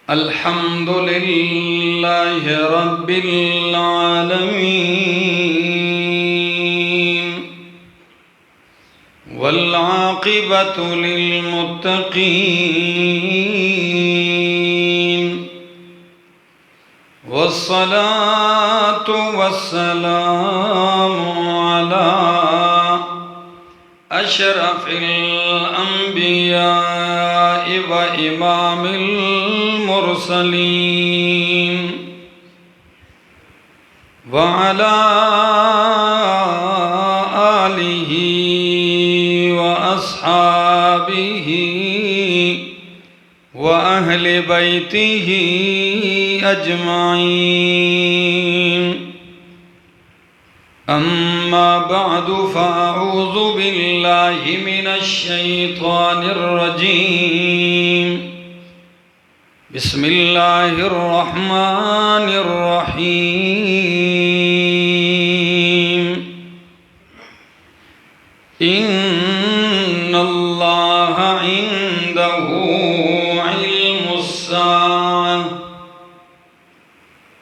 الحمد لله رب العالمين والعاقبة للمتقين والصلاة والسلام على أشرف الأنبياء وإمام المرسلين وعلى آله وأصحابه وأهل بيته أجمعين. أما بعد فأعوذ بالله من الشيطان الرجيم. بسم الله الرحمن الرحيم. إن الله عنده علم الساعة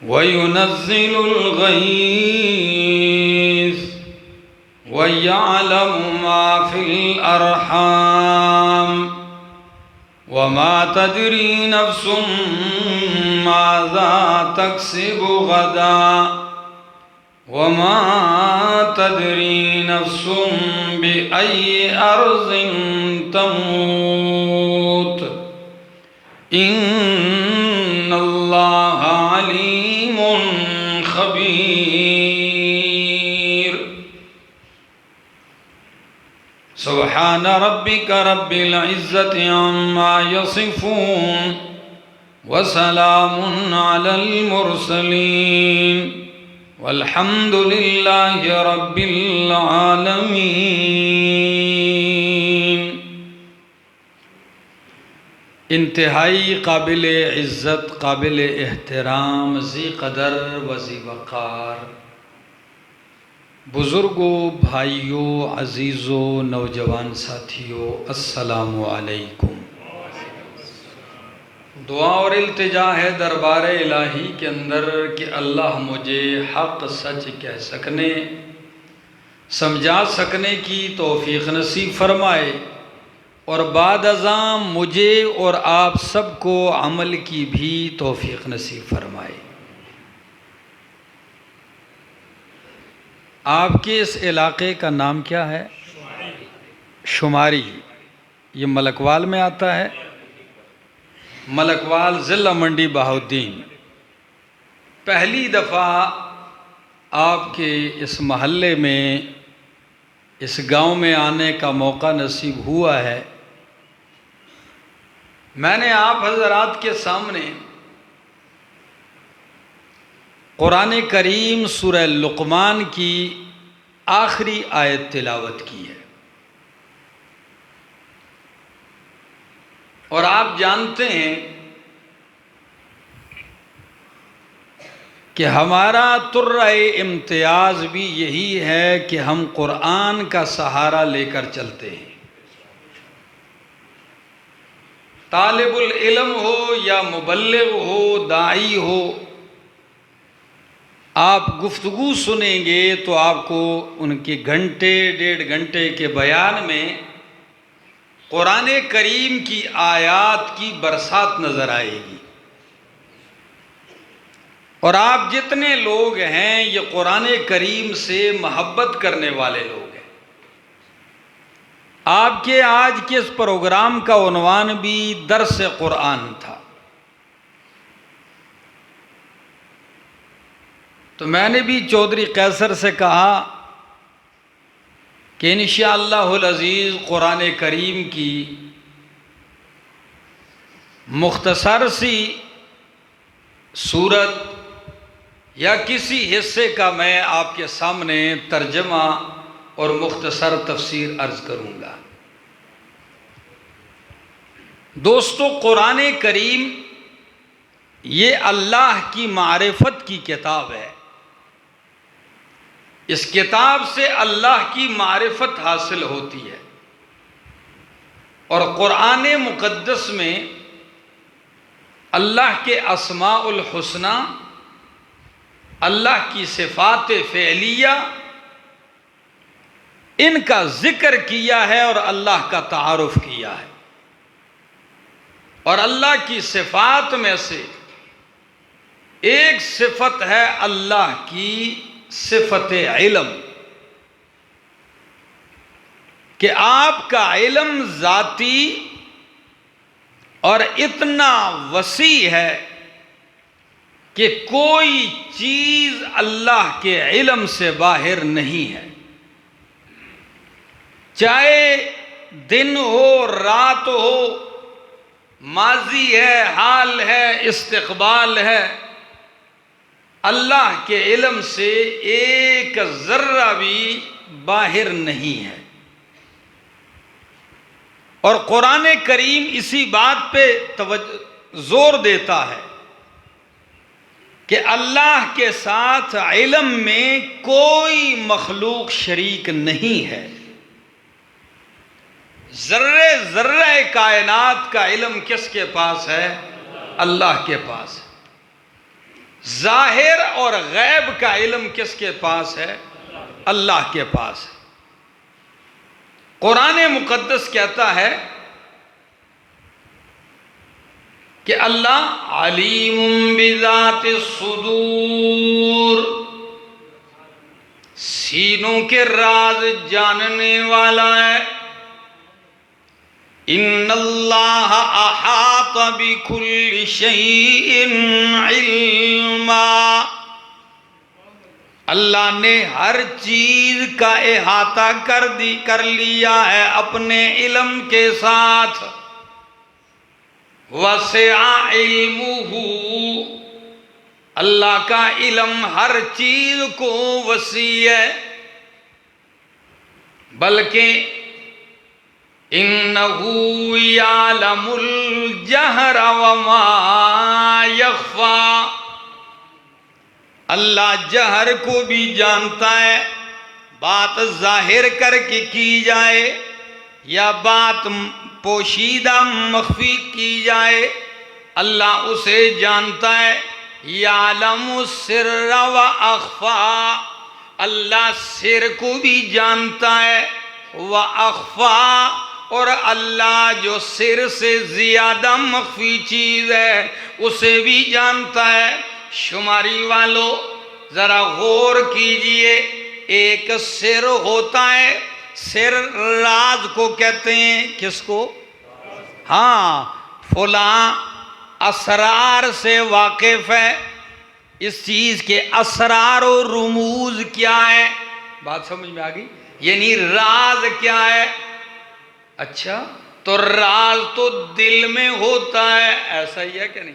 وينزل الغيث ويعلم ما في الأرحام وما تدري نفس ماذا تكسب غدا وما تدري نفس بأي أرض تموت إن الله عليم خبير. سبحان ربك رب العزة عما يصفون وسلام على المرسلين والحمد لله رب العالمین. انتہائی قابل عزت، قابل احترام، ذی قدر و ذی وقار بزرگوں، بھائیوں، عزیزوں، نوجوان ساتھیوں، السلام علیکم. دعا اور التجا ہے دربار الہی کے اندر کہ اللہ مجھے حق سچ کہہ سکنے، سمجھا سکنے کی توفیق نصیب فرمائے، اور بعد ازاں مجھے اور آپ سب کو عمل کی بھی توفیق نصیب فرمائے. آپ کے اس علاقے کا نام کیا ہے؟ شماری. یہ ملکوال میں آتا ہے. ملکوال ضلع منڈی بہاؤالدین. پہلی دفعہ آپ کے اس محلے میں، اس گاؤں میں آنے کا موقع نصیب ہوا ہے. میں نے آپ حضرات کے سامنے قرآن کریم سورہ لقمان کی آخری آیت تلاوت کی ہے، اور آپ جانتے ہیں کہ ہمارا ترہ امتیاز بھی یہی ہے کہ ہم قرآن کا سہارا لے کر چلتے ہیں. طالب العلم ہو یا مبلغ ہو، داعی ہو، آپ گفتگو سنیں گے تو آپ کو ان کے گھنٹے ڈیڑھ گھنٹے کے بیان میں قرآن کریم کی آیات کی برسات نظر آئے گی. اور آپ جتنے لوگ ہیں یہ قرآن کریم سے محبت کرنے والے لوگ ہیں. آپ کے آج کے اس پروگرام کا عنوان بھی درس قرآن تھا. تو میں نے بھی چودھری قیصر سے کہا کہ انشاءاللہ العزیز قرآن کریم کی مختصر سی سورت یا کسی حصے کا میں آپ کے سامنے ترجمہ اور مختصر تفسیر عرض کروں گا. دوستو، قرآن کریم یہ اللہ کی معرفت کی کتاب ہے. اس کتاب سے اللہ کی معرفت حاصل ہوتی ہے. اور قرآن مقدس میں اللہ کے اسماء الحسنی، اللہ کی صفات فعلیہ، ان کا ذکر کیا ہے اور اللہ کا تعارف کیا ہے۔ اور اللہ کی صفات میں سے ایک صفت ہے اللہ کی صفت علم، کہ آپ کا علم ذاتی اور اتنا وسیع ہے کہ کوئی چیز اللہ کے علم سے باہر نہیں ہے، چاہے دن ہو، رات ہو، ماضی ہے، حال ہے، استقبال ہے، اللہ کے علم سے ایک ذرہ بھی باہر نہیں ہے۔ اور قرآن کریم اسی بات پہ زور دیتا ہے کہ اللہ کے ساتھ علم میں کوئی مخلوق شریک نہیں ہے۔ ذرے ذرہ کائنات کا علم کس کے پاس ہے؟ اللہ کے پاس ہے۔ ظاہر اور غیب کا علم کس کے پاس ہے؟ اللہ کے پاس ہے۔ قرآن مقدس کہتا ہے کہ اللہ علیم بذات الصدور، سینوں کے راز جاننے والا ہے۔ ان اللہ احاط بکل شیء علما، اللہ نے ہر چیز کا احاطہ کر لیا ہے اپنے علم کے ساتھ۔ وسع علمہ، اللہ کا علم ہر چیز کو وسیع ہے، بلکہ انہ یعلم الجہر وما یخفی، اللہ جہر کو بھی جانتا ہے، بات ظاہر کر کے کی جائے یا بات پوشیدہ مخفی کی جائے، اللہ اسے جانتا ہے۔ یعلم السر و اخفی، اللہ سر کو بھی جانتا ہے، و اخفی، اور اللہ جو سر سے زیادہ مخفی چیز ہے اسے بھی جانتا ہے۔ شماری والو ذرا غور کیجئے، ایک سر ہوتا ہے، سر راز کو کہتے ہیں، کس کو؟ ہاں، فلاں اسرار سے واقف ہے، اس چیز کے اسرار و رموز کیا ہے، بات سمجھ میں آگئی؟ یعنی راز کیا ہے؟ اچھا، تو راز تو دل میں ہوتا ہے، ایسا ہی ہے کہ نہیں؟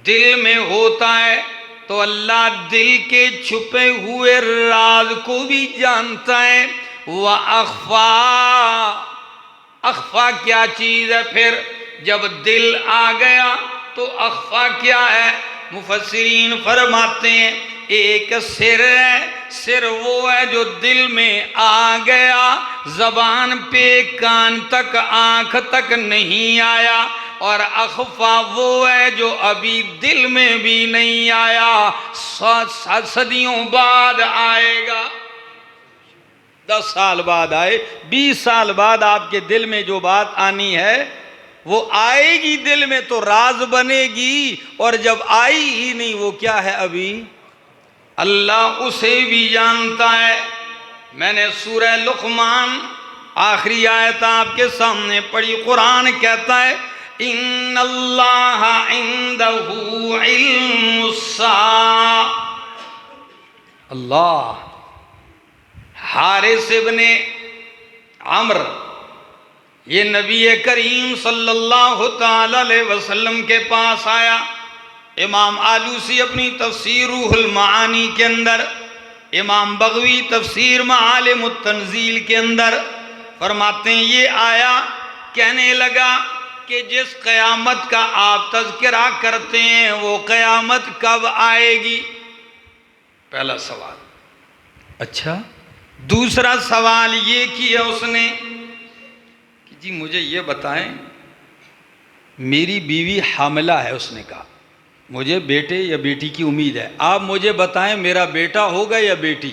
دل میں ہوتا ہے، تو اللہ دل کے چھپے ہوئے راز کو بھی جانتا ہے۔ وَأَخْفَى، اخفا کیا چیز ہے پھر؟ جب دل آ گیا تو اخفا کیا ہے؟ مفسرین فرماتے ہیں ایک سر ہے، سر وہ ہے جو دل میں آ گیا، زبان پہ، کان تک، آنکھ تک نہیں آیا، اور اخفا وہ ہے جو ابھی دل میں بھی نہیں آیا، صدیوں بعد آئے گا، 10 سال بعد آئے، 20 سال بعد آپ کے دل میں جو بات آنی ہے وہ آئے گی دل میں تو راز بنے گی، اور جب آئی ہی نہیں وہ کیا ہے ابھی؟ اللہ اسے بھی جانتا ہے۔ میں نے سورہ لقمان آخری آیت آپ کے سامنے پڑھی، قرآن کہتا ہے ان اللہ عندہ علم الساعہ، اللہ حارث ابن عمر، یہ نبی کریم صلی اللہ تعالی علیہ وسلم کے پاس آیا۔ امام آلوسی اپنی تفسیر روح المعانی کے اندر، امام بغوی تفسیر معالم التنزیل کے اندر فرماتے ہیں یہ آیا، کہنے لگا کہ جس قیامت کا آپ تذکرہ کرتے ہیں وہ قیامت کب آئے گی؟ پہلا سوال۔ اچھا، دوسرا سوال یہ کیا اس نے کہ جی مجھے یہ بتائیں میری بیوی حاملہ ہے، اس نے کہا مجھے بیٹے یا بیٹی کی امید ہے، آپ مجھے بتائیں میرا بیٹا ہوگا یا بیٹی؟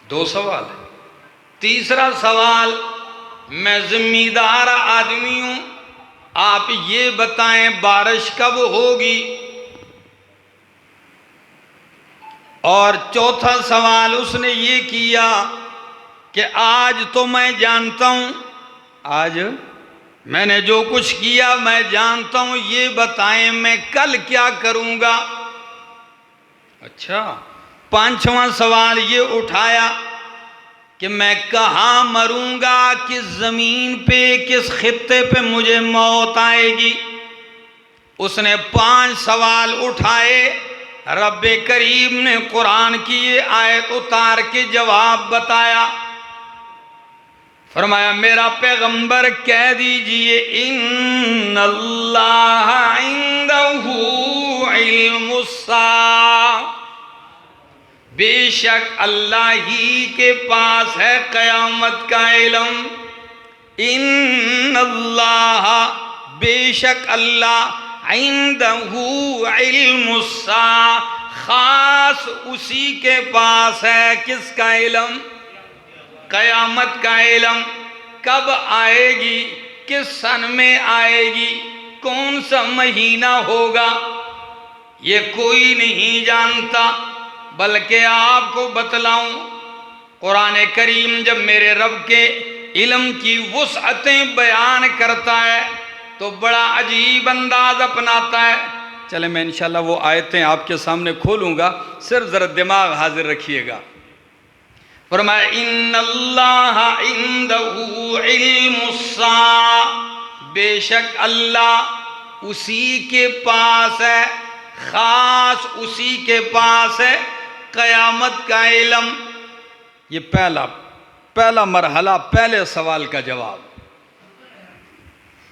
دو سوال ہے۔ تیسرا سوال، میں ذمہ دار آدمی ہوں، آپ یہ بتائیں بارش کب ہوگی؟ اور چوتھا سوال اس نے یہ کیا کہ آج تو میں جانتا ہوں، آج میں نے جو کچھ کیا میں جانتا ہوں، یہ بتائیں میں کل کیا کروں گا؟ اچھا، پانچواں سوال یہ اٹھایا کہ میں کہاں مروں گا، کس زمین پہ، کس خطے پہ مجھے موت آئے گی؟ اس نے 5 سوال اٹھائے۔ رب کریم نے قرآن کی یہ آیت اتار کے جواب بتایا، فرمایا میرا پیغمبر کہہ دیجئے ان اللہ عنده علم الساعہ، بے شک اللہ ہی کے پاس ہے قیامت کا علم۔ ان اللہ، بے شک اللہ، عنده علم الساعہ، خاص اسی کے پاس ہے کس کا علم؟ قیامت کا علم۔ کب آئے گی، کس سن میں آئے گی، کون سا مہینہ ہوگا، یہ کوئی نہیں جانتا۔ بلکہ آپ کو بتلاؤں، قرآن کریم جب میرے رب کے علم کی وسعتیں بیان کرتا ہے تو بڑا عجیب انداز اپناتا ہے۔ چلیں میں انشاءاللہ وہ آیتیں آپ کے سامنے کھولوں گا، صرف ذرا دماغ حاضر رکھیے گا۔ فرمایا ان اللہ عنده علم الساعہ، بے شک اللہ اسی کے پاس ہے، خاص اسی کے پاس ہے قیامت کا علم۔ یہ پہلا مرحلہ، پہلے سوال کا جواب۔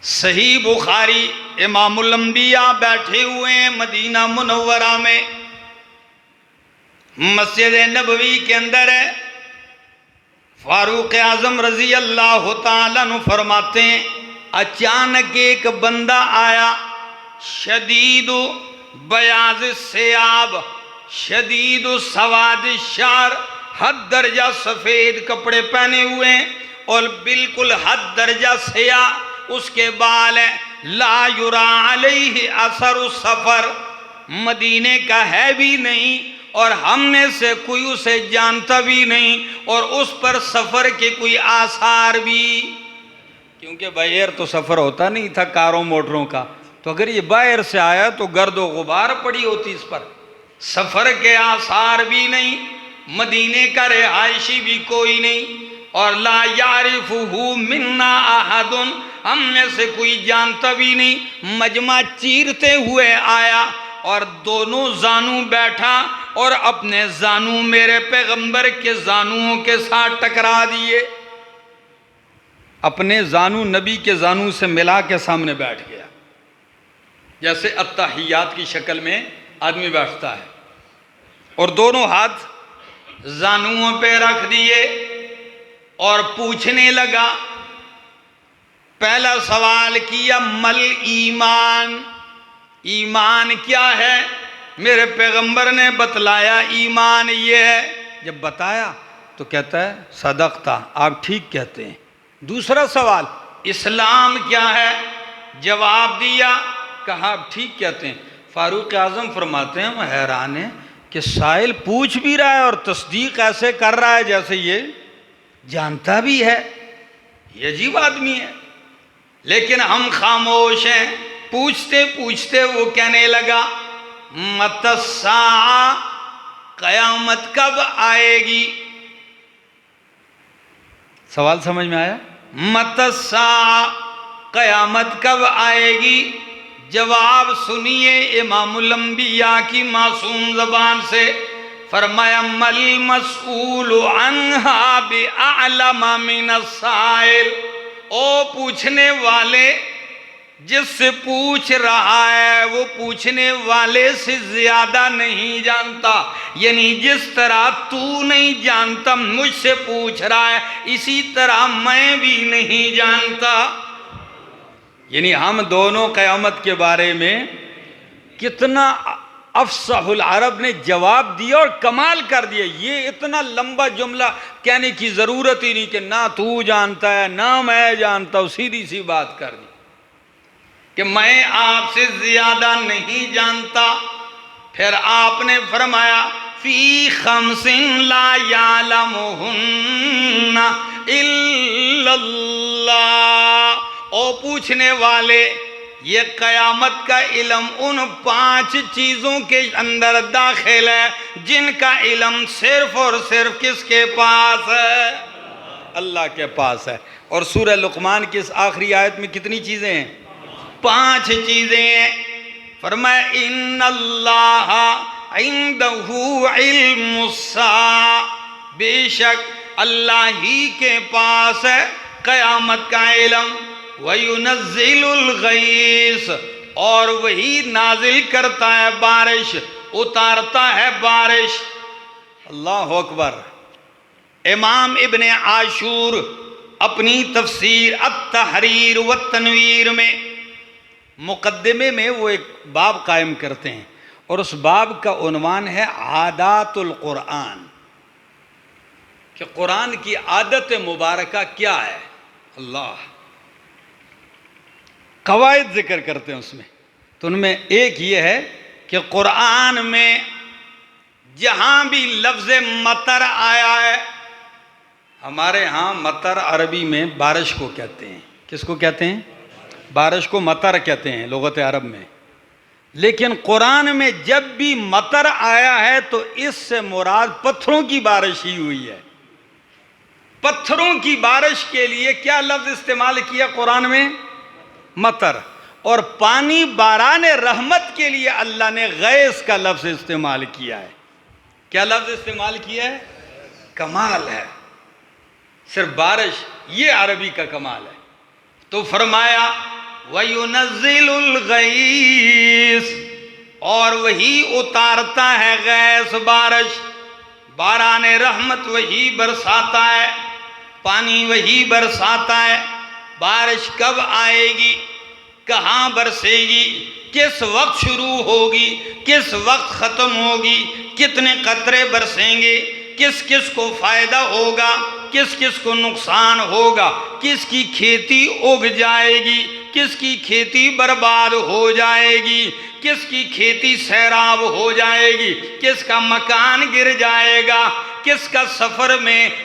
صحیح بخاری، امام الانبیاء بیٹھے ہوئے ہیں مدینہ منورہ میں، مسجد نبوی کے اندر ہے۔ فاروق اعظم رضی اللہ تعالیٰ عنہ فرماتے ہیں اچانک ایک بندہ آیا، شدید بیاض الثیاب، شدید سواد الشعر، حد درجہ سفید کپڑے پہنے ہوئے ہیں اور بالکل حد درجہ سیاہ اس کے بال ہیں۔ لا یرا علیہ اثر السفر، مدینے کا ہے بھی نہیں اور ہم میں سے کوئی اسے جانتا بھی نہیں، اور اس پر سفر کے کوئی آثار بھی، کیونکہ باہر تو سفر ہوتا نہیں تھا کاروں موٹروں کا، تو اگر یہ باہر سے آیا تو گرد و غبار پڑی ہوتی اس پر، سفر کے آثار بھی نہیں، مدینے کا رہائشی بھی کوئی نہیں، اور لا یعرفہ منا احد، ہم میں سے کوئی جانتا بھی نہیں۔ مجمع چیرتے ہوئے آیا اور دونوں زانوں بیٹھا اور اپنے زانوں میرے پیغمبر کے زانوں کے ساتھ ٹکرا دیے، اپنے زانوں نبی کے زانوں سے ملا کے سامنے بیٹھ گیا، جیسے التحیات کی شکل میں آدمی بیٹھتا ہے، اور دونوں ہاتھ زانوں پہ رکھ دیے اور پوچھنے لگا۔ پہلا سوال کیا مل ایمان، ایمان کیا ہے؟ میرے پیغمبر نے بتلایا ایمان یہ ہے۔ جب بتایا تو کہتا ہے صدقتا، آپ ٹھیک کہتے ہیں۔ دوسرا سوال اسلام کیا ہے؟ جواب دیا، کہا آپ ٹھیک کہتے ہیں۔ فاروق اعظم فرماتے ہیں ہم حیران ہیں کہ سائل پوچھ بھی رہا ہے اور تصدیق ایسے کر رہا ہے جیسے یہ جانتا بھی ہے، یہ عجیب آدمی ہے، لیکن ہم خاموش ہیں۔ پوچھتے پوچھتے وہ کہنے لگا متی الساعہ، قیامت کب آئے گی؟ سوال سمجھ میں آیا؟ متی الساعہ، قیامت کب آئے گی؟ جواب سنیے امام الانبیاء کی معصوم زبان سے، فرمایا مل مسئول عنہا بأعلم من السائل، او پوچھنے والے جس سے پوچھ رہا ہے وہ پوچھنے والے سے زیادہ نہیں جانتا، یعنی جس طرح تو نہیں جانتا مجھ سے پوچھ رہا ہے، اسی طرح میں بھی نہیں جانتا۔ یعنی ہم دونوں قیامت کے بارے میں کتنا افصح العرب نے جواب دیا اور کمال کر دیا. یہ اتنا لمبا جملہ کہنے کی ضرورت ہی نہیں کہ نہ تو جانتا ہے نہ میں جانتا ہوں. سیدھی سی بات کر دی کہ میں آپ سے زیادہ نہیں جانتا. پھر آپ نے فرمایا فی خمس لا یعلمہن الا اللہ. او پوچھنے والے، یہ قیامت کا علم ان 5 چیزوں کے اندر داخل ہے جن کا علم صرف اور صرف کس کے پاس ہے؟ اللہ کے پاس ہے. اور سورہ لقمان کی اس آخری آیت میں کتنی چیزیں ہیں؟ 5 چیزیں ہیں. فرمایا ان اللہ عندہ علم الساعہ، بے شک اللہ ہی کے پاس ہے قیامت کا علم. وَيُنَزِّلُ الْغَيْثَ، اور وہی نازل کرتا ہے بارش، اتارتا ہے بارش. اللہ اکبر. امام ابن عاشور اپنی تفسیر التحریر والتنویر میں مقدمے میں وہ ایک باب قائم کرتے ہیں، اور اس باب کا عنوان ہے عادات القرآن، کہ قرآن کی عادت مبارکہ کیا ہے. اللہ قواعد ذکر کرتے ہیں اس میں. تو ان میں ایک یہ ہے کہ قرآن میں جہاں بھی لفظ مطر آیا ہے، ہمارے ہاں مطر عربی میں بارش کو کہتے ہیں. کس کو کہتے ہیں؟ بارش کو مطر کہتے ہیں لغت عرب میں. لیکن قرآن میں جب بھی مطر آیا ہے تو اس سے مراد پتھروں کی بارش ہی ہوئی ہے. پتھروں کی بارش کے لیے کیا لفظ استعمال کیا قرآن میں؟ مطر. اور پانی باران رحمت کے لیے اللہ نے غیث کا لفظ استعمال کیا ہے. کیا لفظ استعمال کیا ہے؟ کمال ہے. صرف بارش، یہ عربی کا کمال ہے. تو فرمایا وَيُنَزِّلُ الْغَيْثَ، اور وہی اتارتا ہے غیث، بارش، باران رحمت وہی برساتا ہے، پانی وہی برساتا ہے. بارش کب آئے گی، کہاں برسے گی، کس وقت شروع ہوگی، کس وقت ختم ہوگی، کتنے قطرے برسیں گے، کس کس کو فائدہ ہوگا، کس کس کو نقصان ہوگا، کس کی کھیتی اگ جائے گی، کس کی کھیتی برباد ہو جائے گی، کس کی کھیتی سیراب ہو جائے گی، کس کا مکان گر جائے گا، کس کا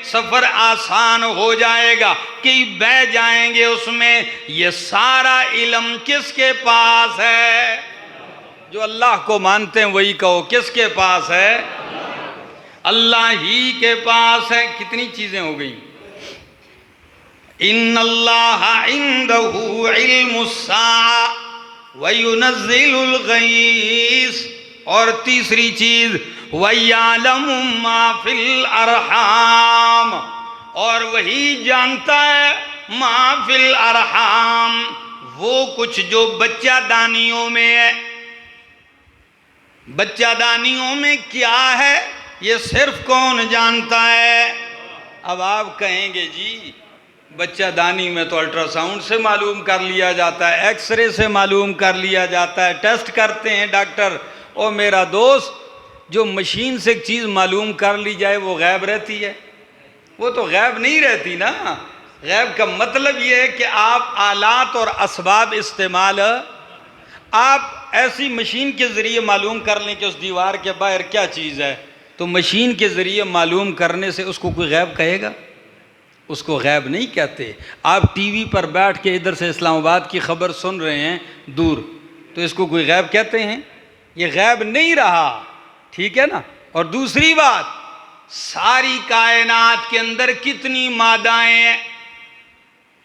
سفر آسان ہو جائے گا، کئی بہ جائیں گے اس میں. یہ سارا علم کس کے پاس ہے؟ جو اللہ کو مانتے ہیں وہی کہو کس کے پاس ہے؟ اللہ ہی کے پاس ہے. کتنی چیزیں ہو گئیں؟ ان اللہ عندہ علم الساعہ وَيُنَزِّلُ الْغَيْثَ، اور تیسری چیز وَيَعْلَمُ مَا فِي الْأَرْحَامِ، اور وہی جانتا ہے مَا فِي الْأَرْحَامِ، وہ کچھ جو بچہ دانیوں میں ہے. بچہ دانیوں میں کیا ہے یہ صرف کون جانتا ہے؟ اب آپ کہیں گے جی بچہ دانی میں تو الٹرا ساؤنڈ سے معلوم کر لیا جاتا ہے، ایکس رے سے معلوم کر لیا جاتا ہے، ٹیسٹ کرتے ہیں ڈاکٹر. او میرا دوست، جو مشین سے ایک چیز معلوم کر لی جائے وہ غیب رہتی ہے؟ وہ تو غیب نہیں رہتی نا. غیب کا مطلب یہ ہے کہ آپ آلات اور اسباب استعمال، آپ ایسی مشین کے ذریعے معلوم کر لیں کہ اس دیوار کے باہر کیا چیز ہے، تو مشین کے ذریعے معلوم کرنے سے اس کو کوئی غیب کہے گا؟ اس کو غیب نہیں کہتے. آپ ٹی وی پر بیٹھ کے ادھر سے اسلام آباد کی خبر سن رہے ہیں دور، تو اس کو کوئی غیب کہتے ہیں؟ یہ غیب نہیں رہا. ٹھیک ہے نا. اور دوسری بات، ساری کائنات کے اندر کتنی مادائیں ہیں،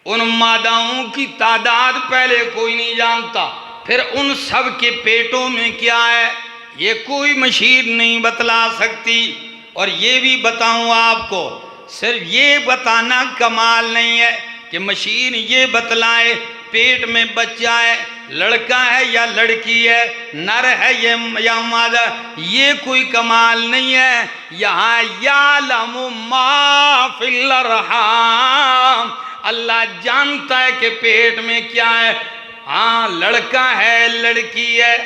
ان ماداؤں کی تعداد پہلے کوئی نہیں جانتا. پھر ان سب کے پیٹوں میں کیا ہے یہ کوئی مشین نہیں بتلا سکتی. اور یہ بھی بتاؤں آپ کو، صرف یہ بتانا کمال نہیں ہے کہ مشین یہ بتلائے پیٹ میں بچہ ہے، لڑکا ہے یا لڑکی ہے، نر ہے یا مادہ، یہ کوئی کمال نہیں ہے. یہاں یعلم ما فی الارحام، اللہ جانتا ہے کہ پیٹ میں کیا ہے. ہاں لڑکا ہے لڑکی ہے،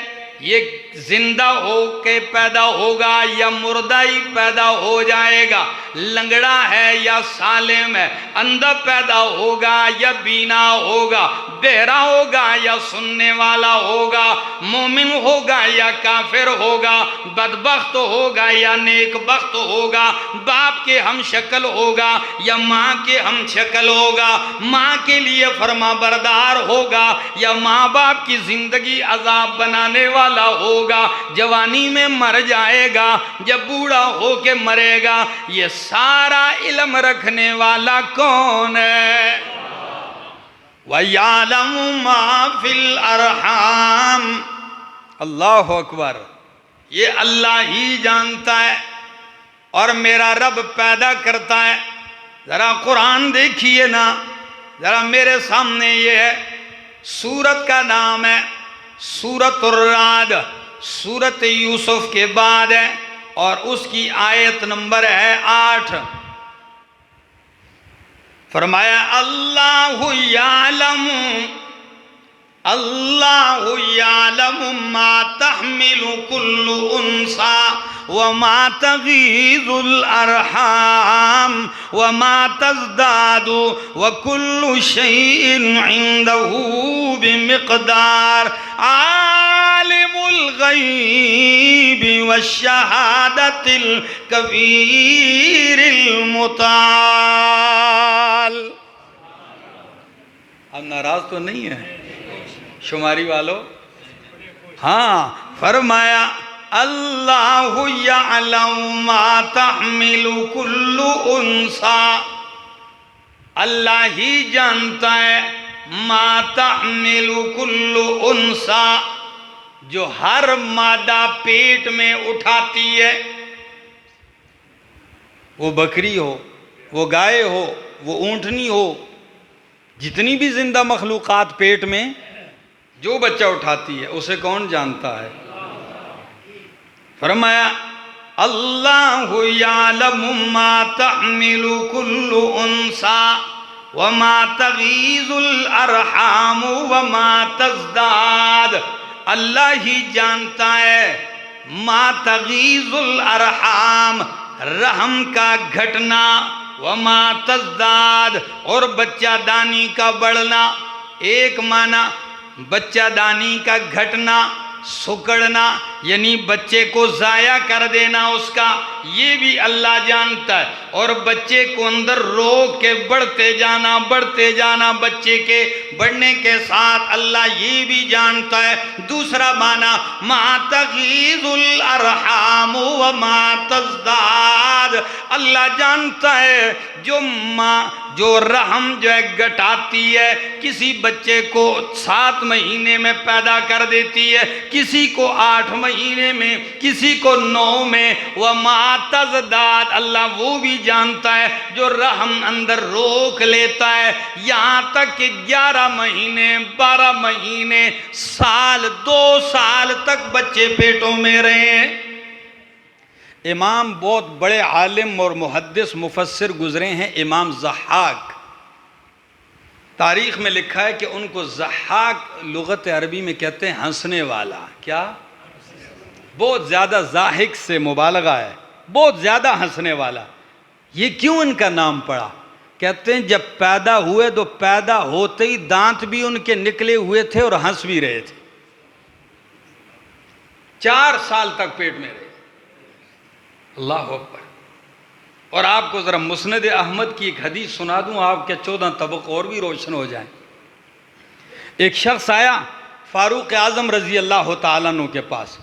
یہ زندہ ہو کے پیدا ہوگا یا مردہ ہی پیدا ہو جائے گا، لنگڑا ہے یا سالم ہے، اندھا پیدا ہوگا یا بینا ہوگا، بہرا ہوگا یا سننے والا ہوگا، مومن ہوگا یا کافر ہوگا، بدبخت ہوگا یا نیک بخت ہوگا، باپ کے ہم شکل ہوگا یا ماں کے ہم شکل ہوگا، ماں کے لیے فرما بردار ہوگا یا ماں باپ کی زندگی عذاب بنانے والا ہوگا، جوانی میں مر جائے گا یا بوڑھا ہو کے مرے گا، یہ سارا علم رکھنے والا کون ہے؟ وَيَعْلَمُ مَا فِي الْأَرْحَامِ، اللہ اکبر، یہ اللہ ہی جانتا ہے، اور میرا رب پیدا کرتا ہے۔ ذرا قرآن دیکھیے نا، ذرا میرے سامنے یہ ہے، سورت کا نام ہے سورۃ الرعد، سورت یوسف کے بعد ہے، اور اس کی آیت نمبر ہے 8۔ فرمایا اللہ یعلم ما تحمل کل انثی وما تغیض الارحام وما تزداد وکل شیء عنده بمقدار، عالم الغیب والشہادۃ الکبیر المتعال۔ اب ناراض تو نہیں ہے شماری والو؟ ہاں، فرمایا اللہ یعلم ما تحمل کل انثی، اللہ ہی جانتا ہے ما تحمل کل انثی، جو ہر مادہ پیٹ میں اٹھاتی ہے، وہ بکری ہو، وہ گائے ہو، وہ اونٹنی ہو، جتنی بھی زندہ مخلوقات پیٹ میں جو بچہ اٹھاتی ہے، اسے کون جانتا ہے؟ فرمایا اللہ یعلم ما تحمل کل انثی وما تغیض الارحام وما تزداد، اللہ ہی جانتا ہے ما تغیض الارحام، رحم کا گھٹنا، وما تزداد، اور بچہ دانی کا بڑھنا۔ ایک معنی بچہ دانی کا گھٹنا، سکڑنا، یعنی بچے کو ضائع کر دینا اس کا، یہ بھی اللہ جانتا ہے، اور بچے کو اندر روک کے بڑھتے جانا بچے کے بڑھنے کے ساتھ اللہ یہ بھی جانتا ہے۔ دوسرا معنی ما تغیض الارحام وما تزداد، اللہ جانتا ہے جو رحم جو ہے گھٹاتی ہے، کسی بچے کو 7 مہینے میں پیدا کر دیتی ہے، کسی کو 8 مہینے میں، کسی کو 9 میں، وما تزداد، اللہ وہ بھی جانتا ہے جو رحم اندر روک لیتا ہے، یہاں تک کہ 11 مہینے، 12 مہینے، سال، 2 سال تک بچے پیٹوں میں رہے۔ امام بہت بڑے عالم اور محدث مفسر گزرے ہیں، امام ضحاک، تاریخ میں لکھا ہے کہ ان کو ضحاک لغت عربی میں کہتے ہیں ہنسنے والا۔ کیا؟ بہت زیادہ ضاحک سے مبالغہ ہے، بہت زیادہ ہنسنے والا۔ یہ کیوں ان کا نام پڑا؟ کہتے ہیں جب پیدا ہوئے تو پیدا ہوتے ہی دانت بھی ان کے نکلے ہوئے تھے اور ہنس بھی رہے تھے، 4 سال تک پیٹ میں رہے۔ اللہ اکبر۔ اور آپ کو ذرا مسند احمد کی ایک حدیث سنا دوں، آپ کے 14 طبق اور بھی روشن ہو جائیں۔ ایک شخص آیا فاروق اعظم رضی اللہ تعالیٰ عنہ کے پاس،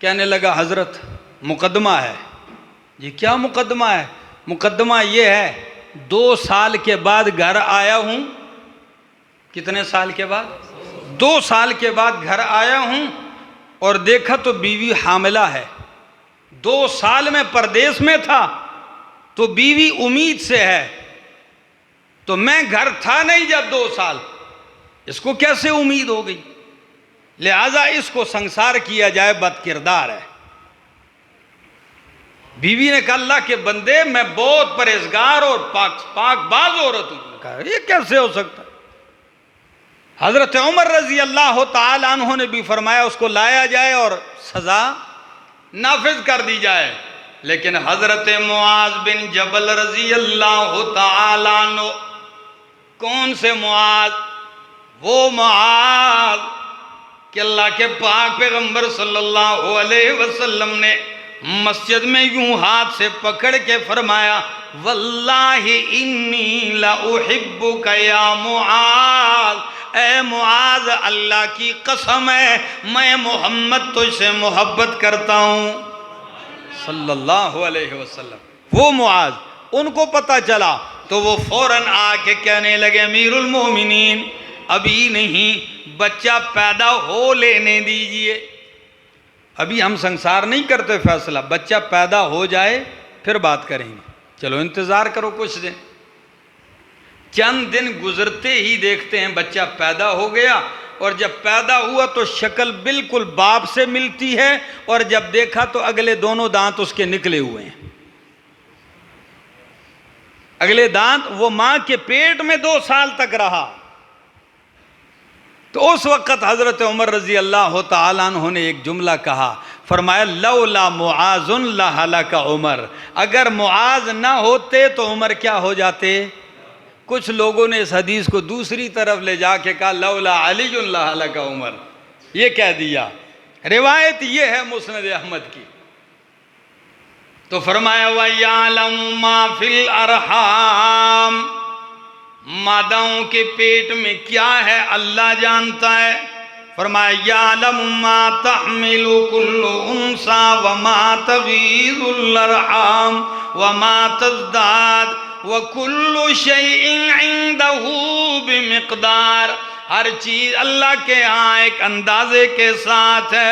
کہنے لگا حضرت مقدمہ ہے۔ جی کیا مقدمہ ہے؟ مقدمہ یہ ہے 2 سال کے بعد گھر آیا ہوں۔ کتنے سال کے بعد؟ 2 سال کے بعد گھر آیا ہوں اور دیکھا تو بیوی حاملہ ہے۔ 2 سال میں پردیس میں تھا تو بیوی امید سے ہے، تو میں گھر تھا نہیں جب 2 سال، اس کو کیسے امید ہو گئی؟ لہذا اس کو سنسار کیا جائے، بد کردار ہے۔ بیوی نے کہا اللہ کے بندے میں بہت پرہیزگار اور پاک باز عورت ہوں۔ کہا یہ کیسے ہو سکتا؟ حضرت عمر رضی اللہ تعالیٰ عنہ نے بھی فرمایا اس کو لایا جائے اور سزا نافذ کر دی جائے، لیکن حضرت معاذ بن جبل رضی اللہ تعالیٰ عنہ، کون سے معاذ؟ وہ معاذ کہ اللہ کے پاک پیغمبر صلی اللہ علیہ وسلم نے مسجد میں یوں ہاتھ سے پکڑ کے فرمایا، واللہ انی لأحبک یا معاذ، اے معاذ اللہ کی قسم ہے میں محمد تجھ سے محبت کرتا ہوں صلی اللہ علیہ وسلم۔ وہ معاذ، ان کو پتہ چلا تو وہ فوراً آ کے کہنے لگے امیر المومنین ابھی نہیں، بچہ پیدا ہو لینے دیجئے، ابھی ہم سنسار نہیں کرتے فیصلہ، بچہ پیدا ہو جائے پھر بات کریں گے، چلو انتظار کرو کچھ دن۔ چند دن گزرتے ہی دیکھتے ہیں بچہ پیدا ہو گیا، اور جب پیدا ہوا تو شکل بالکل باپ سے ملتی ہے، اور جب دیکھا تو اگلے دونوں دانت اس کے نکلے ہوئے ہیں، اگلے دانت، وہ ماں کے پیٹ میں 2 سال تک رہا۔ تو اس وقت حضرت عمر رضی اللہ تعالیٰ عنہ نے ایک جملہ کہا، فرمایا لولا معاذ لہلک عمر، اگر معاذ نہ ہوتے تو عمر کیا ہو جاتے؟ کچھ لوگوں نے اس حدیث کو دوسری طرف لے جا کے کہا لولا علی لہلک عمر، یہ کہہ دیا۔ روایت یہ ہے مسند احمد کی۔ تو فرمایا وَيَعْلَمُ مَا فِي الْأَرْحَامِ، ماداؤں کے پیٹ میں کیا ہے اللہ جانتا ہے۔ فرمایا یعلم ما تحمل كل انثى وما تغيض الارحام وما تزداد وكل شيء عنده بمقدار، ہر چیز اللہ کے ہاں ایک اندازے کے ساتھ ہے۔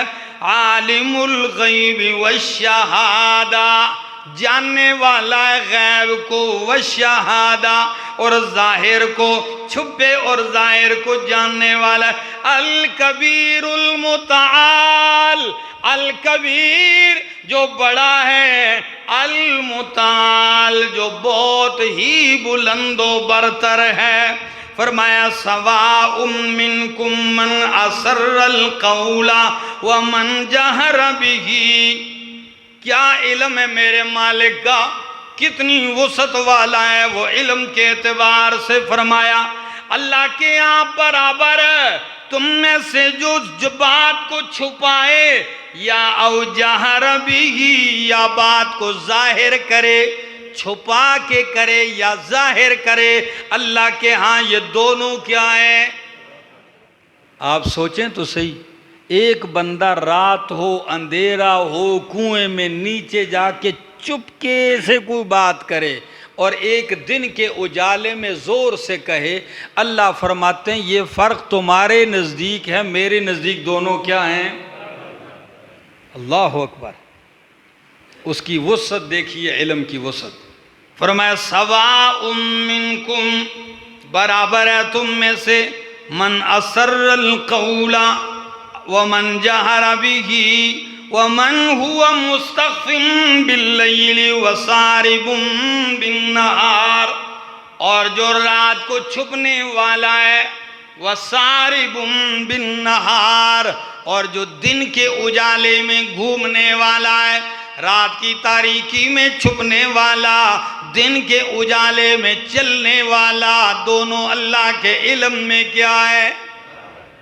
عالم الغیب والشہادہ، جاننے والا غیب کو، والشہادہ اور ظاہر کو، چھپے اور ظاہر کو جاننے والا، الکبیر المتعال، الکبیر جو بڑا ہے، المتعال جو بہت ہی بلند و برتر ہے۔ فرمایا سواء منکم من اسر القول ومن جہر بہ، کیا علم ہے میرے مالک کا، کتنی وسعت والا ہے وہ علم کے اعتبار سے۔ فرمایا اللہ کے یہاں برابر ہے تم میں سے جو بات کو چھپائے یا او جہر بھی، یا بات کو ظاہر کرے، چھپا کے کرے یا ظاہر کرے، اللہ کے ہاں یہ دونوں کیا ہیں؟ آپ سوچیں تو صحیح، ایک بندہ رات ہو، اندھیرا ہو، کنویں میں نیچے جا کے چپکے سے کوئی بات کرے، اور ایک دن کے اجالے میں زور سے کہے، اللہ فرماتے ہیں یہ فرق تمہارے نزدیک ہے، میرے نزدیک دونوں کیا ہیں؟ اللہ اکبر۔ اس کی وسعت دیکھیے، علم کی وسعت۔ فرمایا سواء منکم، برابر ہے تم میں سے، من اسر القول ومن جہر بہ ومن هو مستخف باللیل وسارب بالنہار، اور جو رات کو چھپنے والا ہے، وسارب بالنہار، اور جو دن کے اجالے میں گھومنے والا ہے، رات کی تاریکی میں چھپنے والا، دن کے اجالے میں چلنے والا، دونوں اللہ کے علم میں کیا ہے؟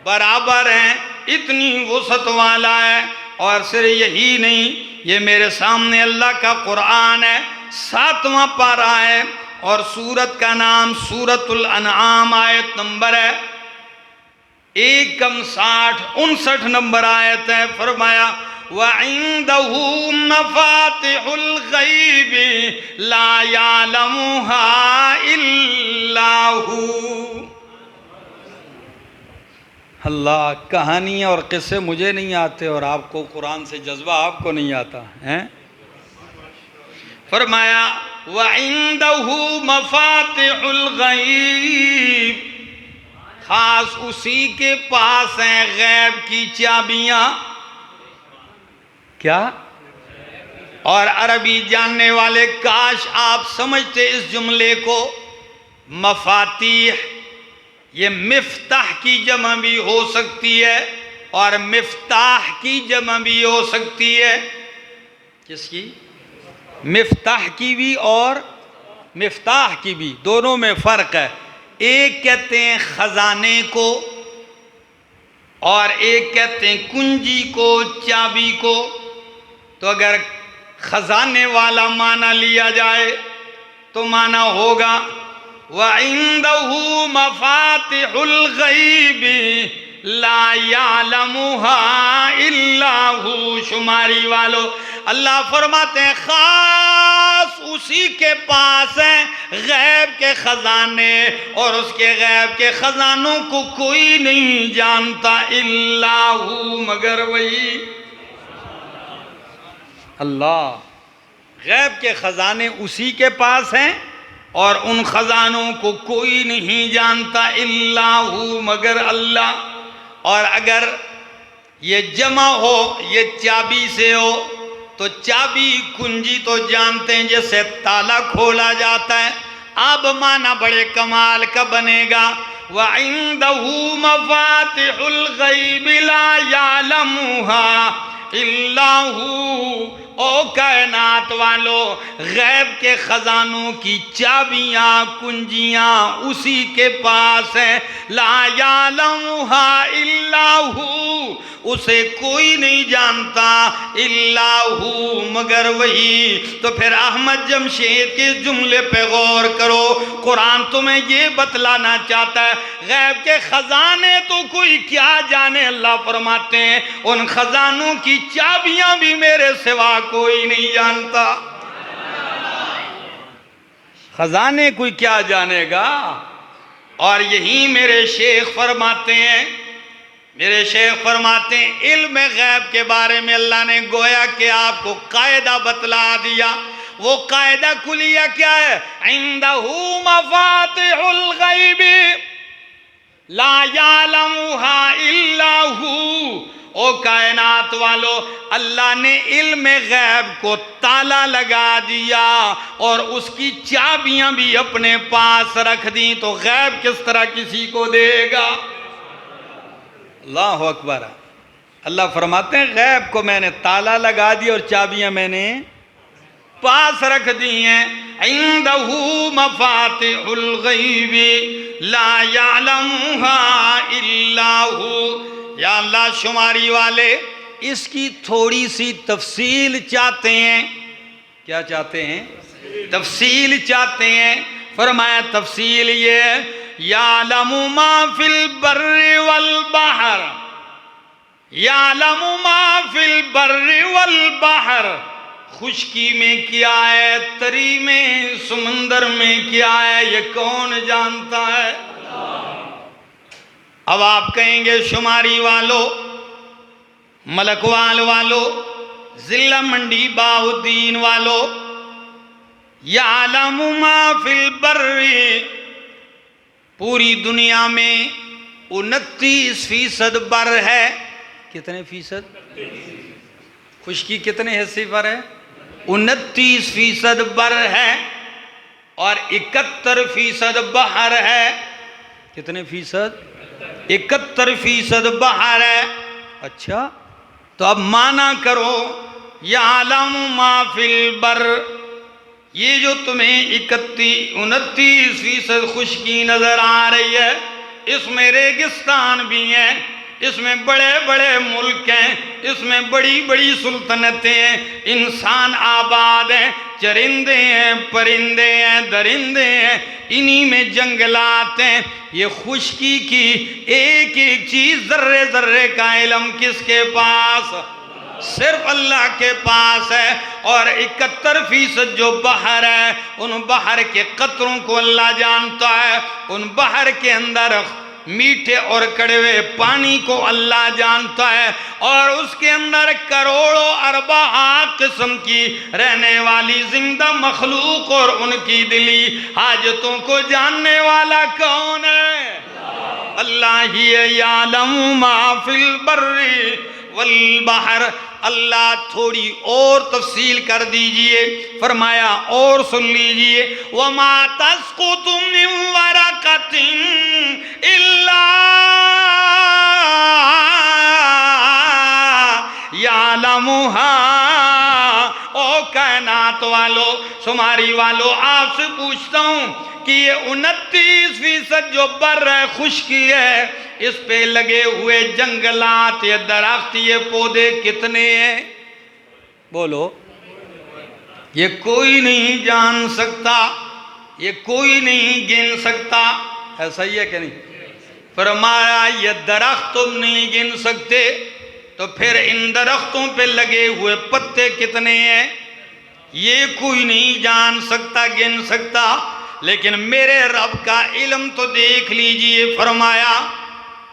برابر ہیں، اتنی وسعت والا ہے۔ اور صرف یہی نہیں، یہ میرے سامنے اللہ کا قرآن ہے، 7واں پارہ ہے، اور سورت کا نام سورت الانعام، آیت نمبر ہے 59 نمبر آیت ہے۔ فرمایا وَعِندَهُ مَفَاتِحُ الْغَيْبِ لَا يَعْلَمُهَا إِلَّا هُوَ۔ اللہ، کہانیاں اور قصے مجھے نہیں آتے، اور آپ کو قرآن سے جذبہ آپ کو نہیں آتا ہے۔ فرمایا وَعِندَهُ مَفَاتِحُ الْغَيْبِ، خاص اسی کے پاس ہیں غیب کی چابیاں۔ کیا؟ اور عربی جاننے والے کاش آپ سمجھتے اس جملے کو، مفاتیح یہ مفتاح کی جمع بھی ہو سکتی ہے اور مفتاح کی جمع بھی ہو سکتی ہے. کس کی؟ مفتاح کی بھی اور مفتاح کی بھی، دونوں میں فرق ہے. ایک کہتے ہیں خزانے کو اور ایک کہتے ہیں کنجی کو، چابی کو. تو اگر خزانے والا معنی لیا جائے تو معنی ہوگا وَعِندَهُ مَفَاتِحُ الْغَيْبِ لَا يَعْلَمُهَا إِلَّا هُ. شماری والو اللہ فرماتے ہیں خاص اسی کے پاس ہیں غیب کے خزانے، اور اس کے غیب کے خزانوں کو کوئی نہیں جانتا الا ہو، مگر وہی اللہ. غیب کے خزانے اسی کے پاس ہیں اور ان خزانوں کو کوئی نہیں جانتا الا ہو، مگر اللہ. اور اگر یہ جمع ہو، یہ چابی سے ہو، تو چابی کنجی تو جانتے ہیں جیسے تالا کھولا جاتا ہے. اب معنی بڑے کمال کا بنے گا وَعِندَهُ مَفَاتِحُ الْغَيْبِ لَا يَعْلَمُهَا إِلَّا هُ. او کائنات والو، غیب کے خزانوں کی چابیاں کنجیاں اسی کے پاس ہیں. لا يعلمها الا هو، اسے کوئی نہیں جانتا الا ہو، مگر وہی. تو پھر احمد جمشید کے جملے پہ غور کرو. قرآن تمہیں یہ بتلانا چاہتا ہے غیب کے خزانے تو کوئی کیا جانے، اللہ فرماتے ہیں ان خزانوں کی چابیاں بھی میرے سوا کوئی نہیں جانتا. خزانے کوئی کیا جانے گا. اور یہی میرے شیخ فرماتے ہیں، میرے شیخ فرماتے ہیں علم غیب کے بارے میں اللہ نے گویا کہ آپ کو قاعدہ بتلا دیا. وہ قاعدہ کلیہ کیا ہے؟ عندہ مفاتح الغیب لا یعلمها الا ہو. او کائنات والو، اللہ نے علم غیب کو تالا لگا دیا اور اس کی چابیاں بھی اپنے پاس رکھ دیں، تو غیب کس طرح کسی کو دے گا؟ اللہ اکبر. اللہ فرماتے ہیں غیب کو میں نے تالا لگا دی اور چابیاں میں نے پاس رکھ دی ہیں. عندہ مفاتح الغیب لا یعلمها الا ہو. یا اللہ شماری والے اس کی تھوڑی سی تفصیل چاہتے ہیں. کیا چاہتے ہیں؟ تفصیل چاہتے ہیں. فرمایا تفصیل یہ ہے یعلم ما فی البر والبحر، یعلم ما فی البر والبحر. خشکی میں کیا ہے، تری میں، سمندر میں کیا ہے، یہ کون جانتا ہے؟ اب آپ کہیں گے شماری والو، ملکوال والو، ضلع منڈی باؤدین والو، یعلم ما فی البر، پوری دنیا میں 29% بر ہے. کتنے فیصد؟ خشکی کتنے حصے پر ہے؟ 29% بر ہے اور 71% بحر ہے. کتنے فیصد؟ 71% بحر ہے. اچھا تو اب معنی کرو یعلم ما فی البر، یہ جو تمہیں 29% خشکی نظر آ رہی ہے، اس میں ریگستان بھی ہیں، اس میں بڑے بڑے ملک ہیں، اس میں بڑی بڑی سلطنتیں ہیں، انسان آباد ہیں، چرندے ہیں، پرندے ہیں، درندے ہیں، انہی میں جنگلات ہیں. یہ خشکی کی ایک ایک چیز ذرے ذرے کا علم کس کے پاس؟ صرف اللہ کے پاس ہے. اور 71% جو بحر ہے، ان بحر کے قطروں کو اللہ جانتا ہے، ان بحر کے اندر میٹھے اور کڑوے پانی کو اللہ جانتا ہے، اور اس کے اندر کروڑوں ارباں قسم کی رہنے والی زندہ مخلوق اور ان کی دلی حاجتوں کو جاننے والا کون ہے؟ اللہ ہی ہے. یعلم ما فی البر والبحر. اللہ تھوڑی اور تفصیل کر دیجئے، فرمایا اور سن لیجئے وَمَا تَسْقُطُ مِن وَرَقَةٍ إلا يعلمها۔ او کائنات والو، شماری والو، آپ سے پوچھتا ہوں کہ یہ 29% جو بر ہے، خشکی ہے، اس پہ لگے ہوئے جنگلات، یہ درخت، یہ پودے کتنے ہیں؟ بولو۔ یہ کوئی نہیں جان سکتا، یہ کوئی نہیں گن سکتا، ایسا ہی ہے کہ نہیں؟ فرمایا یہ درخت تم نہیں گن سکتے، تو پھر ان درختوں پہ لگے ہوئے پتے کتنے ہیں؟ یہ کوئی نہیں جان سکتا، گن سکتا، لیکن میرے رب کا علم تو دیکھ لیجئے۔ فرمایا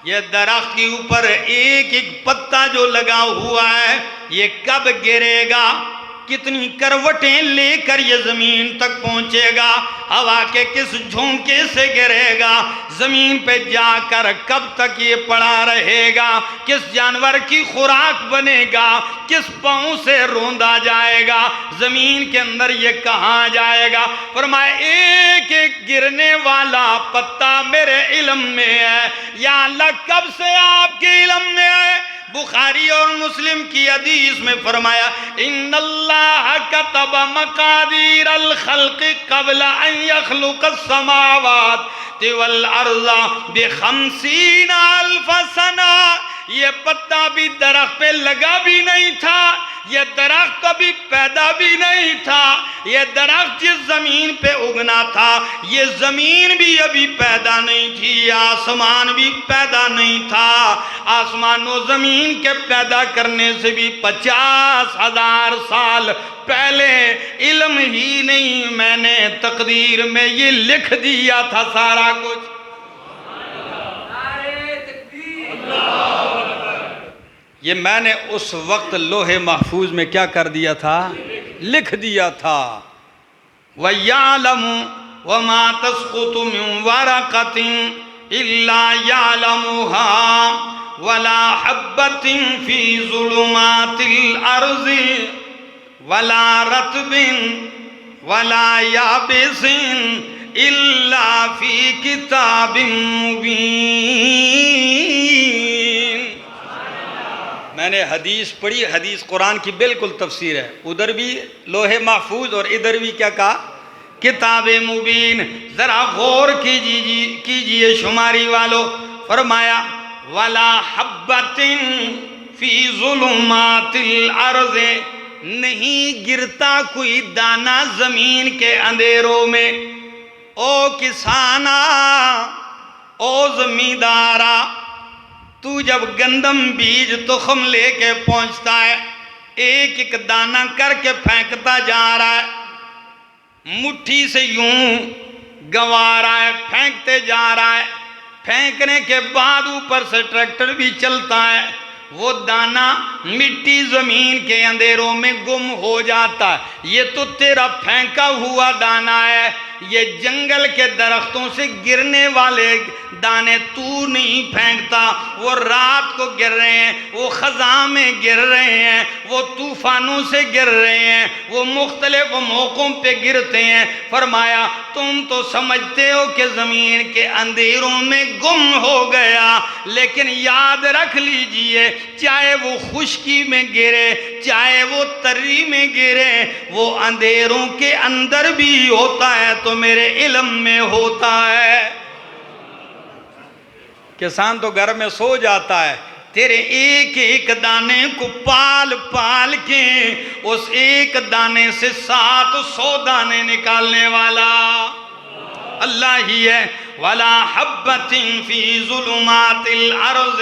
یہ درخت کے اوپر ایک ایک پتا جو لگا ہوا ہے، یہ کب گرے گا، کتنی کروٹیں لے کر یہ زمین تک پہنچے گا، ہوا کے کس جھونکے سے گرے گا، زمین پہ جا کر کب تک یہ پڑا رہے گا، کس جانور کی خوراک بنے گا، کس پاؤں سے روندا جائے گا، زمین کے اندر یہ کہاں جائے گا۔ فرمایا ایک ایک گرنے والا پتا میرے علم میں ہے۔ یا اللہ کب سے آپ کے علم میں ہے؟ بخاری اور مسلم کی حدیث میں فرمایا ان اللہ کتب مقادیر الخلق قبل ان یخلق السماوات والارض ب50,000 سنہ۔ یہ پتا بھی درخت پہ لگا بھی نہیں تھا، یہ درخت کبھی پیدا بھی نہیں تھا، یہ درخت جس زمین پہ اگنا تھا یہ زمین بھی ابھی پیدا نہیں تھی، آسمان بھی پیدا نہیں تھا، آسمان و زمین کے پیدا کرنے سے بھی 50,000 سال پہلے علم ہی نہیں، میں نے تقدیر میں یہ لکھ دیا تھا سارا کچھ۔ یہ میں نے اس وقت لوح محفوظ میں کیا کر دیا تھا؟ لکھ دیا تھا۔ وَيَعْلَمُ وَمَا تَسْقُطُ مِنْ وَرَقَةٍ إِلَّا يَعْلَمُهَا وَلَا حَبَّةٍ فِي ظُلُمَاتِ الْأَرْضِ وَلَا رَطْبٍ وَلَا يَابِسٍ إِلَّا فِي كِتَابٍ مُبِينٍ۔ میں نے حدیث پڑھی، حدیث قرآن کی بالکل تفسیر ہے، ادھر بھی لوح محفوظ اور ادھر بھی کیا کہا؟ کتاب مبین۔ ذرا غور کیجئے شماری والو، فرمایا وَلَا حَبَّةٍ فِي ظُلُمَاتِ الْأَرْضِ، نہیں گرتا کوئی دانہ زمین کے اندھیروں میں۔ او کسانا، او زمیندارا، تو جب گندم بیج تخم لے کے پہنچتا ہے، ایک ایک دانہ کر کے پھینکتا جا رہا ہے، مٹھی سے یوں گوا رہا ہے، پھینکتے جا رہا ہے، پھینکنے کے بعد اوپر سے ٹریکٹر بھی چلتا ہے، وہ دانہ مٹی زمین کے اندھیروں میں گم ہو جاتا ہے۔ یہ تو تیرا پھینکا ہوا دانہ ہے، یہ جنگل کے درختوں سے گرنے والے دانے تو نہیں پھینکتا، وہ رات کو گر رہے ہیں، وہ خزاں میں گر رہے ہیں، وہ طوفانوں سے گر رہے ہیں، وہ مختلف موقعوں پہ گرتے ہیں۔ فرمایا تم تو سمجھتے ہو کہ زمین کے اندھیروں میں گم ہو گیا، لیکن یاد رکھ لیجئے چاہے وہ خشکی میں گرے، چاہے وہ تری میں گرے، وہ اندھیروں کے اندر بھی ہوتا ہے تو میرے علم میں ہوتا ہے۔ کسان تو گھر میں سو جاتا ہے، تیرے ایک ایک دانے کو پال پال کے اس ایک دانے سے 700 دانے نکالنے والا اللہ ہی ہے۔ وَلَا حَبَّةٍ فِي ظُلُمَاتِ الْأَرْضِ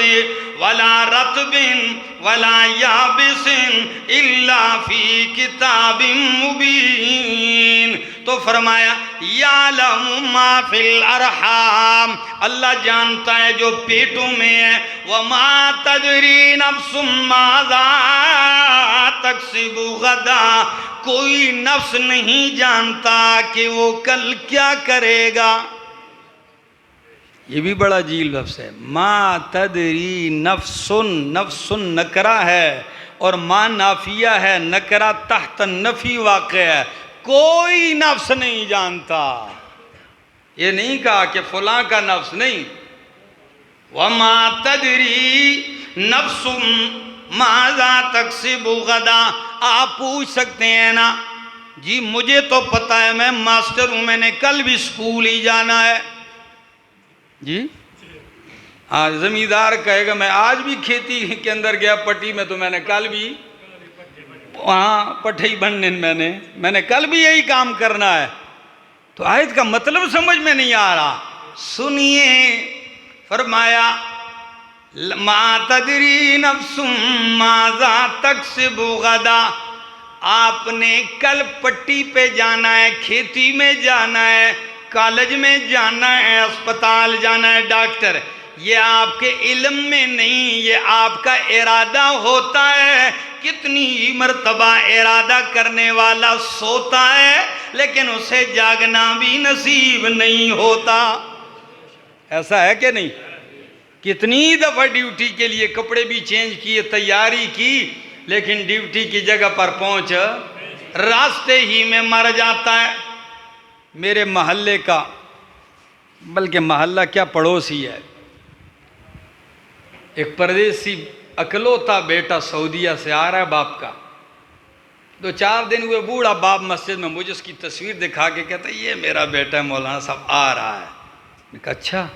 وَلَا رَطْبٍ وَلَا يَابِسٍ إِلَّا فِي كِتَابٍ مُبِينٍ۔ تو فرمایا یعلم ما فی الارحام، اللہ جانتا ہے جو پیٹوں میں ہے، وما تدری نفس ماذا تکسب غدا، کوئی نفس نہیں جانتا کہ وہ کل کیا کرے گا۔ یہ بھی بڑا عجیب لفظ ہے، ما تدری نفس، نفس نکرہ ہے اور ما نافیہ ہے، نکرہ تحت نفی واقع ہے، کوئی نفس نہیں جانتا۔ یہ نہیں کہا کہ فلاں کا نفس نہیں، وما تدری نفس ماذا تکسب غدا. آپ پوچھ سکتے ہیں نا جی مجھے تو پتہ ہے میں ماسٹر ہوں، میں نے کل بھی سکول ہی جانا ہے. جی آج زمیندار کہے گا میں آج بھی کھیتی کے اندر گیا پٹی میں، تو میں نے کل بھی وہاں پٹھئی بننے میں نے کل بھی یہی کام کرنا ہے. تو آیت کا مطلب سمجھ میں نہیں آ رہا. سنیے، فرمایا ما تدری نفس ماذا تکسب غدا. آپ نے کل پٹی پہ جانا ہے، کھیتی میں جانا ہے، کالج میں جانا ہے، اسپتال جانا ہے، ڈاکٹر. یہ آپ کے علم میں نہیں، یہ آپ کا ارادہ ہوتا ہے. کتنی مرتبہ ارادہ کرنے والا سوتا ہے لیکن اسے جاگنا بھی نصیب نہیں ہوتا. ایسا ہے کہ نہیں؟ کتنی دفعہ ڈیوٹی کے لیے کپڑے بھی چینج کیے، تیاری کی، لیکن ڈیوٹی کی جگہ پر پہنچ راستے ہی میں مر جاتا ہے. میرے محلے کا، بلکہ محلہ کیا پڑوس ہی ہے، ایک پردیسی اکلوتا بیٹا سعودیہ سے آ رہا ہے باپ کا. 2-4 دن ہوئے، بوڑھا باپ مسجد میں مجھے اس کی تصویر دکھا کے کہتا ہے یہ میرا بیٹا ہے مولانا صاحب آ رہا ہے. میں کہا اچھا.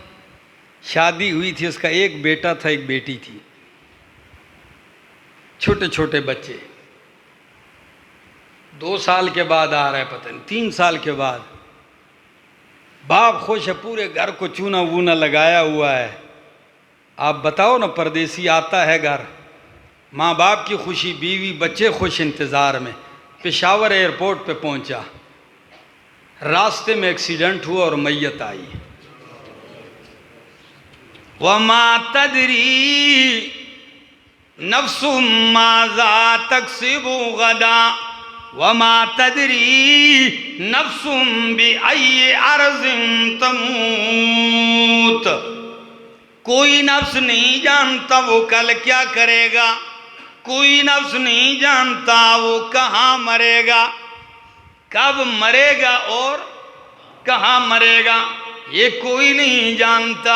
شادی ہوئی تھی، اس کا ایک بیٹا تھا ایک بیٹی تھی، چھوٹے چھوٹے بچے. 2 سال کے بعد آ رہا ہے، پتہ نہیں 3 سال کے بعد. باپ خوش ہے، پورے گھر کو چونا وونا لگایا ہوا ہے. آپ بتاؤ نا، پردیسی آتا ہے گھر، ماں باپ کی خوشی، بیوی بچے خوش انتظار میں. پشاور ایئرپورٹ پہ پہنچا، راستے میں ایکسیڈنٹ ہوا اور میت آئی. وما تدری نفس ماذا تکسب غدا وما تدری نفس بأی ارض تموت. کوئی نفس نہیں جانتا وہ کل کیا کرے گا، کوئی نفس نہیں جانتا وہ کہاں مرے گا، کب مرے گا اور کہاں مرے گا، یہ کوئی نہیں جانتا.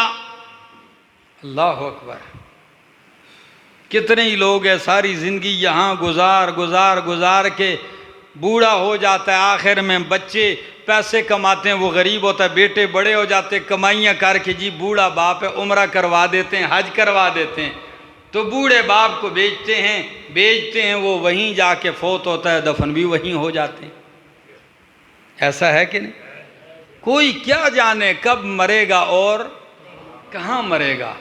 اللہ اکبر. کتنے ہی لوگ ہیں ساری زندگی یہاں گزار کے بوڑھا ہو جاتا ہے، آخر میں بچے پیسے کماتے ہیں، وہ غریب ہوتا ہے، بیٹے بڑے ہو جاتے، کمائیاں کر کے جی بوڑھا باپ ہے عمرہ کروا دیتے ہیں، حج کروا دیتے ہیں. تو بوڑھے باپ کو بیچتے ہیں، وہ وہیں جا کے فوت ہوتا ہے، دفن بھی وہیں ہو جاتے ہیں. ایسا ہے کہ نہیں؟ کوئی کیا جانے کب مرے گا اور کہاں مرے گا.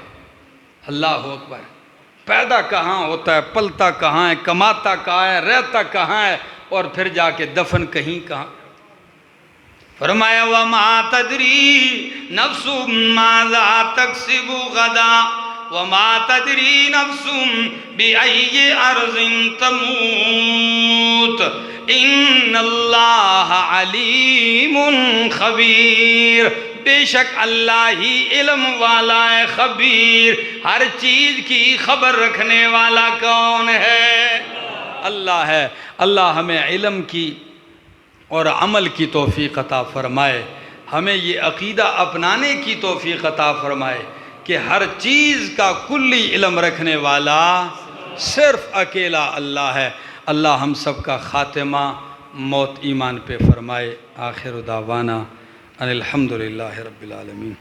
اللہ اکبر. پیدا کہاں ہوتا ہے، پلتا کہاں ہے، کماتا کہاں ہے، رہتا کہاں ہے، اور پھر جا کے دفن کہیں کہاں. فرمایا وما تدری نفس ماذا تکسب غدا وما تدری نفس بأی ارض تموت ان اللہ علیم خبیر. بے شک اللہ ہی علم والا ہے، خبیر، ہر چیز کی خبر رکھنے والا کون ہے؟ اللہ ہے. اللہ ہمیں علم کی اور عمل کی توفیق عطا فرمائے، ہمیں یہ عقیدہ اپنانے کی توفیق عطا فرمائے کہ ہر چیز کا کلی علم رکھنے والا صرف اکیلا اللہ ہے. اللہ ہم سب کا خاتمہ موت ایمان پہ فرمائے. آخر دعوانا ان الحمدللہ رب العالمین.